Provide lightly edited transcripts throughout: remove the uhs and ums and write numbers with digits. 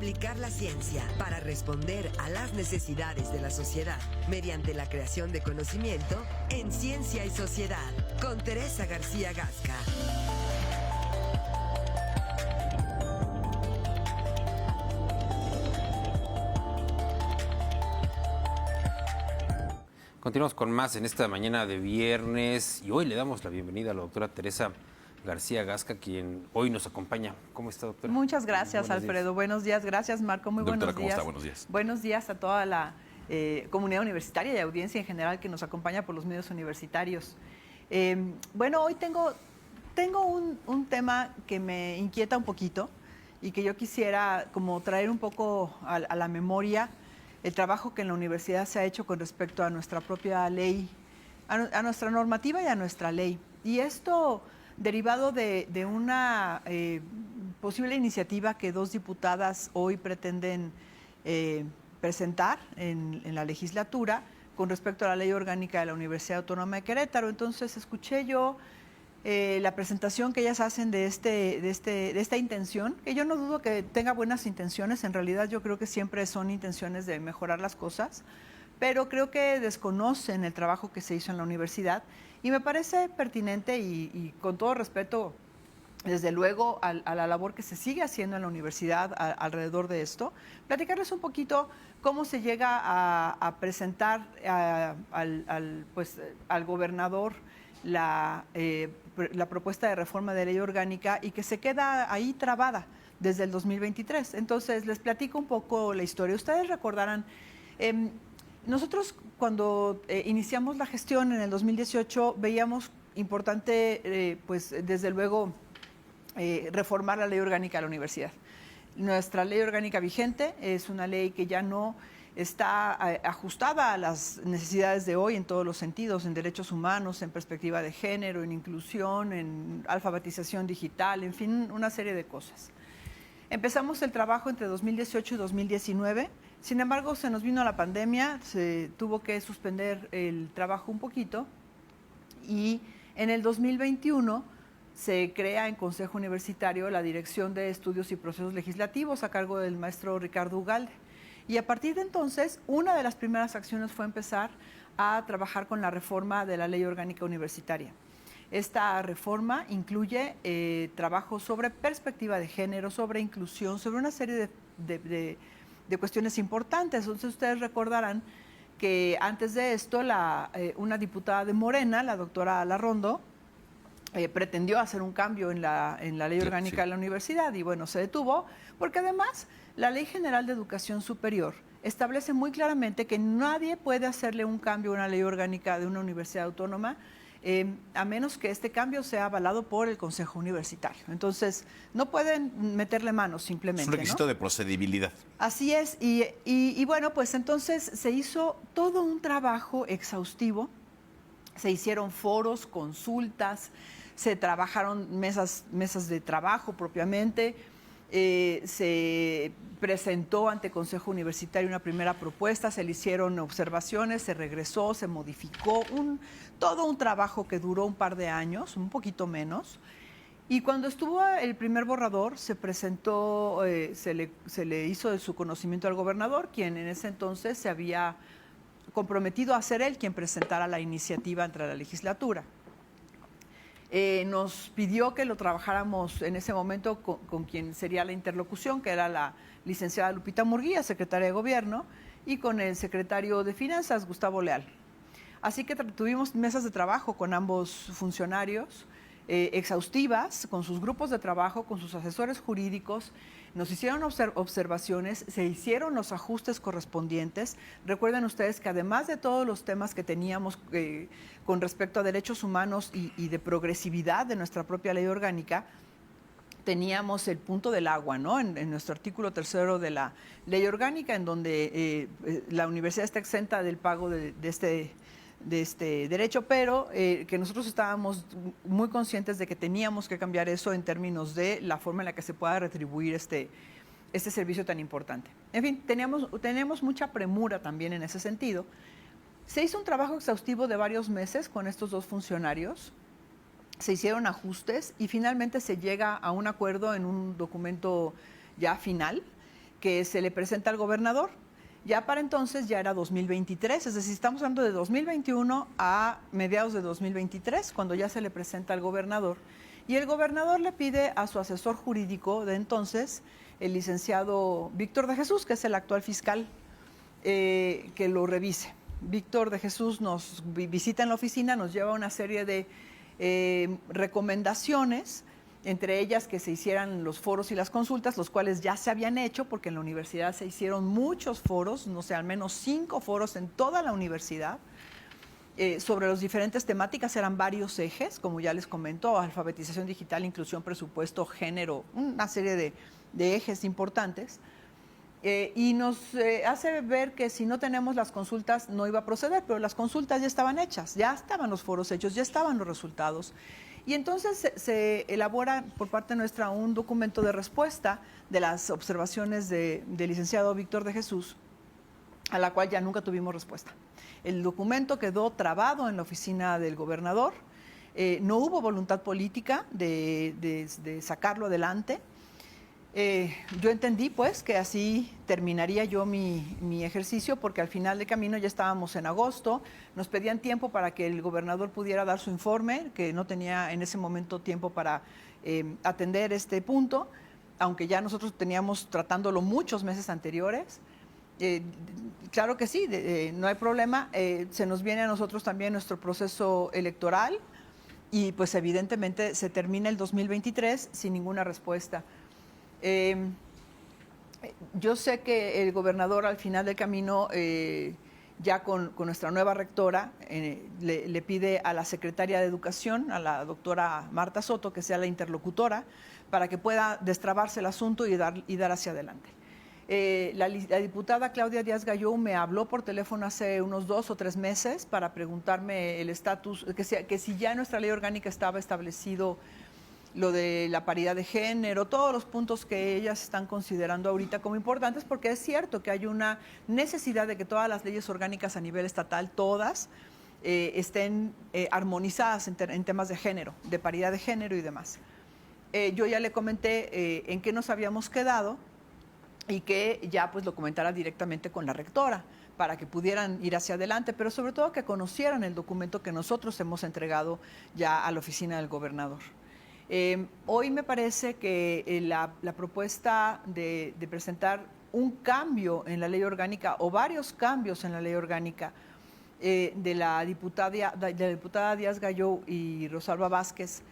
Aplicar la ciencia para responder a las necesidades de la sociedad mediante la creación de conocimiento en Ciencia y Sociedad con Teresa García Gasca. Continuamos con más en esta mañana de viernes y hoy le damos la bienvenida a la doctora Teresa García Gasca, quien hoy nos acompaña. ¿Cómo está, doctora? Muchas gracias, Buenos Alfredo. días. Buenos días. Gracias, Marco. Muy Doctora, buenos días. ¿cómo está? Buenos días. Buenos días a toda la comunidad universitaria y audiencia en general que nos acompaña por los medios universitarios. Bueno, hoy tengo un tema que me inquieta un poquito y que yo quisiera como traer un poco a la memoria el trabajo que en la universidad se ha hecho con respecto a nuestra propia ley, a nuestra normativa y a nuestra ley. Y esto derivado de una posible iniciativa que dos diputadas hoy pretenden presentar en la legislatura con respecto a la ley orgánica de la Universidad Autónoma de Querétaro. Entonces escuché yo la presentación que ellas hacen de esta intención, que yo no dudo que tenga buenas intenciones, en realidad yo creo que siempre son intenciones de mejorar las cosas, pero creo que desconocen el trabajo que se hizo en la universidad y me parece pertinente y con todo respeto, desde luego, a la labor que se sigue haciendo en la universidad alrededor de esto, platicarles un poquito cómo se llega a presentar al gobernador la propuesta de reforma de ley orgánica y que se queda ahí trabada desde el 2023. Entonces, les platico un poco la historia. Ustedes recordarán, nosotros cuando iniciamos la gestión en el 2018 veíamos importante, pues desde luego, reformar la ley orgánica de la universidad. Nuestra ley orgánica vigente es una ley que ya no está ajustada a las necesidades de hoy en todos los sentidos, en derechos humanos, en perspectiva de género, en inclusión, en alfabetización digital, en fin, una serie de cosas. Empezamos el trabajo entre 2018 y 2019, sin embargo se nos vino la pandemia, se tuvo que suspender el trabajo un poquito y en el 2021 se crea en Consejo Universitario la Dirección de Estudios y Procesos Legislativos a cargo del maestro Ricardo Ugalde. Y a partir de entonces, una de las primeras acciones fue empezar a trabajar con la reforma de la Ley Orgánica Universitaria. Esta reforma incluye trabajo sobre perspectiva de género, sobre inclusión, sobre una serie de cuestiones importantes. Entonces, ustedes recordarán que antes de esto, una diputada de Morena, la doctora Larrondo, pretendió hacer un cambio en la ley orgánica de la universidad y bueno, se detuvo porque además la Ley General de Educación Superior establece muy claramente que nadie puede hacerle un cambio a una ley orgánica de una universidad autónoma a menos que este cambio sea avalado por el Consejo Universitario. Entonces, no pueden meterle manos simplemente. Es un requisito, ¿no?, de procedibilidad. Así es, y bueno, pues entonces se hizo todo un trabajo exhaustivo, se hicieron foros, consultas, se trabajaron mesas de trabajo propiamente, se presentó ante Consejo Universitario una primera propuesta, se le hicieron observaciones, se regresó, se modificó, todo un trabajo que duró un par de años, un poquito menos. Y cuando estuvo el primer borrador, se presentó, se le hizo de su conocimiento al gobernador, quien en ese entonces se había comprometido a ser él quien presentara la iniciativa ante la legislatura. Nos pidió que lo trabajáramos en ese momento con quien sería la interlocución, que era la licenciada Lupita Murguía, secretaria de Gobierno, y con el secretario de Finanzas, Gustavo Leal. Así que tuvimos mesas de trabajo con ambos funcionarios, exhaustivas, con sus grupos de trabajo, con sus asesores jurídicos. Nos hicieron observaciones, se hicieron los ajustes correspondientes. Recuerden ustedes que además de todos los temas que teníamos con respecto a derechos humanos y de progresividad de nuestra propia ley orgánica, teníamos el punto del agua, ¿no? En nuestro artículo 3 de la ley orgánica, en donde la universidad está exenta del pago de este derecho, pero que nosotros estábamos muy conscientes de que teníamos que cambiar eso en términos de la forma en la que se pueda retribuir este servicio tan importante. En fin, teníamos mucha premura también en ese sentido. Se hizo un trabajo exhaustivo de varios meses con estos dos funcionarios, se hicieron ajustes y finalmente se llega a un acuerdo en un documento ya final que se le presenta al gobernador. Ya para entonces ya era 2023, es decir, estamos hablando de 2021 a mediados de 2023, cuando ya se le presenta al gobernador. Y el gobernador le pide a su asesor jurídico de entonces, el licenciado Víctor de Jesús, que es el actual fiscal, que lo revise. Víctor de Jesús nos visita en la oficina, nos lleva una serie de recomendaciones, entre ellas que se hicieran los foros y las consultas, los cuales ya se habían hecho, porque en la universidad se hicieron muchos foros, no sé, al menos 5 foros en toda la universidad, sobre las diferentes temáticas. Eran varios ejes, como ya les comento: alfabetización digital, inclusión, presupuesto, género, una serie de ejes importantes. Y nos hace ver que si no tenemos las consultas no iba a proceder, pero las consultas ya estaban hechas, ya estaban los foros hechos, ya estaban los resultados. Y entonces se elabora por parte nuestra un documento de respuesta de las observaciones del licenciado Víctor de Jesús, a la cual ya nunca tuvimos respuesta. El documento quedó trabado en la oficina del gobernador, no hubo voluntad política de sacarlo adelante. Yo entendí pues que así terminaría yo mi ejercicio, porque al final de camino ya estábamos en agosto, nos pedían tiempo para que el gobernador pudiera dar su informe, que no tenía en ese momento tiempo para atender este punto, aunque ya nosotros teníamos tratándolo muchos meses anteriores. Claro que sí, no hay problema, se nos viene a nosotros también nuestro proceso electoral y pues evidentemente se termina el 2023 sin ninguna respuesta. Yo sé que el gobernador al final del camino, ya con nuestra nueva rectora, le pide a la secretaria de Educación, a la doctora Marta Soto, que sea la interlocutora para que pueda destrabarse el asunto y dar hacia adelante. La diputada Claudia Díaz Galló me habló por teléfono hace unos 2 o 3 meses para preguntarme el estatus, que si ya en nuestra ley orgánica estaba establecido lo de la paridad de género, todos los puntos que ellas están considerando ahorita como importantes, porque es cierto que hay una necesidad de que todas las leyes orgánicas a nivel estatal, todas, estén armonizadas en temas de género, de paridad de género y demás. Yo ya le comenté en qué nos habíamos quedado y que ya pues lo comentara directamente con la rectora para que pudieran ir hacia adelante, pero sobre todo que conocieran el documento que nosotros hemos entregado ya a la oficina del gobernador. Hoy me parece que la propuesta de presentar un cambio en la ley orgánica o varios cambios en la ley orgánica de la diputada Díaz Galló y Rosalba Vázquez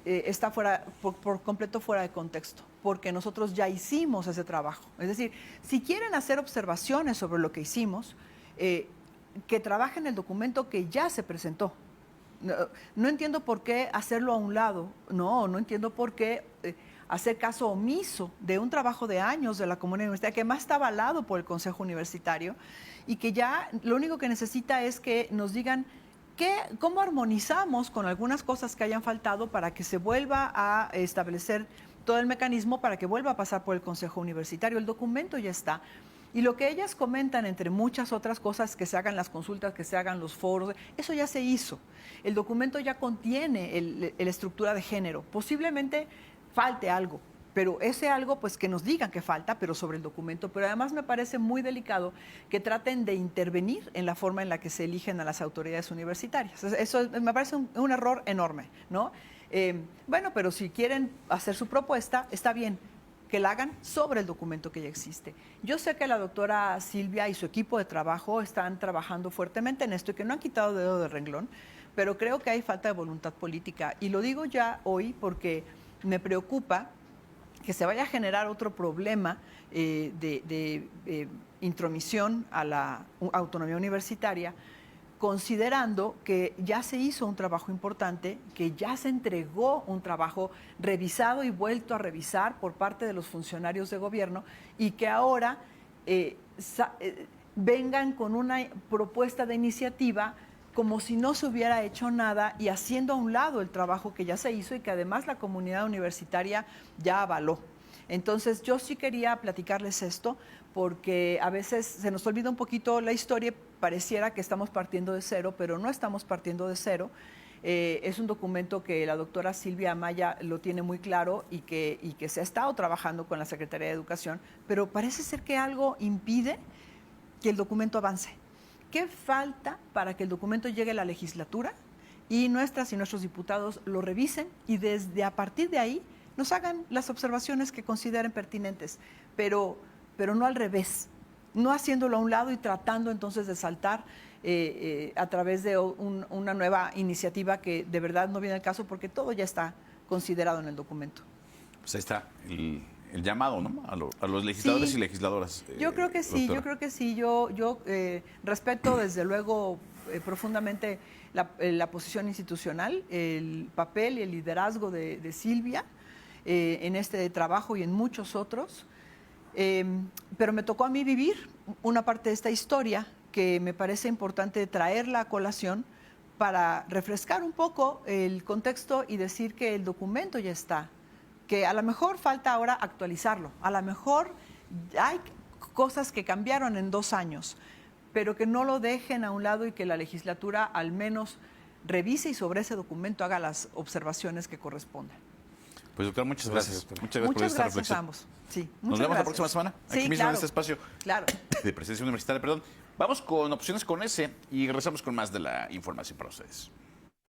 está por completo fuera de contexto, porque nosotros ya hicimos ese trabajo. Es decir, si quieren hacer observaciones sobre lo que hicimos, que trabajen el documento que ya se presentó. No entiendo por qué hacerlo a un lado, no entiendo por qué hacer caso omiso de un trabajo de años de la comunidad universitaria, que más está avalado por el Consejo Universitario, y que ya lo único que necesita es que nos digan cómo armonizamos con algunas cosas que hayan faltado para que se vuelva a establecer todo el mecanismo para que vuelva a pasar por el Consejo Universitario. El documento ya está. Y lo que ellas comentan, entre muchas otras cosas, que se hagan las consultas, que se hagan los foros, eso ya se hizo. El documento ya contiene la estructura de género. Posiblemente falte algo, pero ese algo, pues que nos digan que falta, pero sobre el documento. Pero además me parece muy delicado que traten de intervenir en la forma en la que se eligen a las autoridades universitarias. Eso me parece un error enorme, ¿no? Bueno, pero si quieren hacer su propuesta, está bien, que la hagan sobre el documento que ya existe. Yo sé que la doctora Silvia y su equipo de trabajo están trabajando fuertemente en esto y que no han quitado dedo de renglón, pero creo que hay falta de voluntad política. Y lo digo ya hoy porque me preocupa que se vaya a generar otro problema de intromisión a la autonomía universitaria, considerando que ya se hizo un trabajo importante, que ya se entregó un trabajo revisado y vuelto a revisar por parte de los funcionarios de gobierno, y que ahora vengan con una propuesta de iniciativa como si no se hubiera hecho nada y haciendo a un lado el trabajo que ya se hizo y que además la comunidad universitaria ya avaló. Entonces yo sí quería platicarles esto, porque a veces se nos olvida un poquito la historia, pareciera que estamos partiendo de cero, pero no estamos partiendo de cero. Es un documento que la doctora Silvia Amaya lo tiene muy claro y que se ha estado trabajando con la Secretaría de Educación, pero parece ser que algo impide que el documento avance. ¿Qué falta para que el documento llegue a la legislatura y nuestras y nuestros diputados lo revisen y a partir de ahí nos hagan las observaciones que consideren pertinentes, pero no al revés, no haciéndolo a un lado y tratando entonces de saltar a través de una nueva iniciativa que de verdad no viene al caso porque todo ya está considerado en el documento? Pues ahí está el llamado, ¿no? A los legisladores y legisladoras. Yo creo que sí, doctora. yo creo que sí. Yo respeto desde luego profundamente la posición institucional, el papel y el liderazgo de Silvia en este trabajo y en muchos otros. Pero me tocó a mí vivir una parte de esta historia que me parece importante traerla a colación para refrescar un poco el contexto y decir que el documento ya está, que a lo mejor falta ahora actualizarlo, a lo mejor hay cosas que cambiaron en 2 años, pero que no lo dejen a un lado y que la legislatura al menos revise y sobre ese documento haga las observaciones que correspondan. Pues doctor, muchas gracias. Doctora. Muchas gracias por esta Gracias reflexión. a ambos. Sí, Nos vemos la próxima semana, aquí Sí, mismo claro, en este espacio Claro. de Presencia Universitaria. Vamos con Opciones con S y regresamos con más de la información para ustedes.